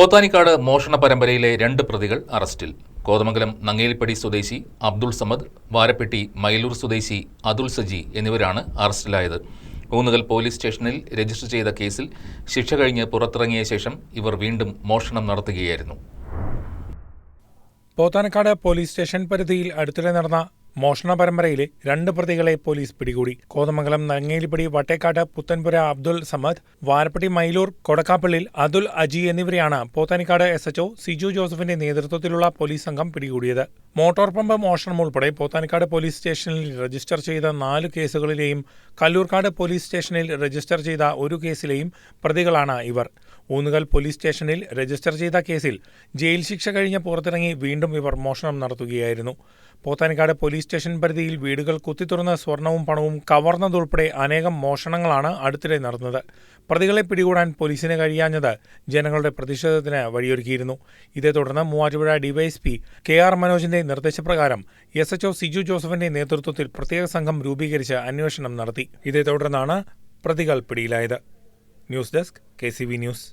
പോത്താനിക്കാട് മോഷണ പരമ്പരയിലെ 2 പ്രതികൾ അറസ്റ്റിൽ. കോതമംഗലം നങ്ങേലിപ്പടി സ്വദേശി അബ്ദുൾ സമദ്, വാരപ്പെട്ടി മൈലൂർ സ്വദേശി അതുൽ സജി എന്നിവരാണ് അറസ്റ്റിലായത്. ഊന്നുകൽ പോലീസ് സ്റ്റേഷനിൽ രജിസ്റ്റർ ചെയ്ത കേസിൽ ശിക്ഷ കഴിഞ്ഞ് പുറത്തിറങ്ങിയ ശേഷം ഇവർ വീണ്ടും മോഷണം നടത്തുകയായിരുന്നു. പോത്താനിക്കാട് പോലീസ് സ്റ്റേഷൻ പരിധിയിൽ അടുത്തിടെ നടന്ന മോഷണ പരമ്പരയിലെ 2 പ്രതികളെ പോലീസ് പിടികൂടി. കോതമംഗലം നങ്ങേലിപ്പടി വട്ടേക്കാട്ട് പുത്തൻപുര അബ്ദുൾ സമദ്, വാരപ്പെട്ടി മൈലൂർ കൊടക്കാപ്പള്ളിൽ അതുൽ അജി എന്നിവരെയാണ് പോത്താനിക്കാട് SHO സിജു ജോസഫിന്റെ നേതൃത്വത്തിലുള്ള പോലീസ് സംഘം പിടികൂടിയത്. മോട്ടോർ പമ്പ് മോഷണം ഉൾപ്പെടെ പോത്താനിക്കാട് പോലീസ് സ്റ്റേഷനിൽ രജിസ്റ്റർ ചെയ്ത 4 കേസുകളിലെയും കല്ലൂർക്കാട് പോലീസ് സ്റ്റേഷനിൽ രജിസ്റ്റർ ചെയ്ത 1 കേസിലെയും പ്രതികളാണ് ഇവർ. ഊന്നുകൽ പോലീസ് സ്റ്റേഷനിൽ രജിസ്റ്റർ ചെയ്ത കേസിൽ ജയിൽ ശിക്ഷ കഴിഞ്ഞ് പുറത്തിറങ്ങി വീണ്ടും ഇവർ മോഷണം നടത്തുകയായിരുന്നു. പോത്താനിക്കാട് പോലീസ് സ്റ്റേഷൻ പരിധിയിൽ വീടുകൾ കുത്തിത്തുറന്ന് സ്വർണവും പണവും കവർന്നതുൾപ്പെടെ അനേകം മോഷണങ്ങളാണ് അടുത്തിടെ നടന്നത്. പ്രതികളെ പിടികൂടാൻ പോലീസിന് കഴിയാഞ്ഞത് ജനങ്ങളുടെ പ്രതിഷേധത്തിന് വഴിയൊരുക്കിയിരുന്നു. ഇതേ തുടർന്ന് മൂവാറ്റുപുഴ ഡിവൈഎസ്പി KR മനോജിന്റെ നിർദ്ദേശപ്രകാരം SHO സിജു ജോസഫിന്റെ നേതൃത്വത്തിൽ പ്രത്യേക സംഘം രൂപീകരിച്ച് അന്വേഷണം നടത്തി. ഇതേ തുടർന്നാണ് പ്രതികൾ പിടിയിലായത്. News desk KCV news.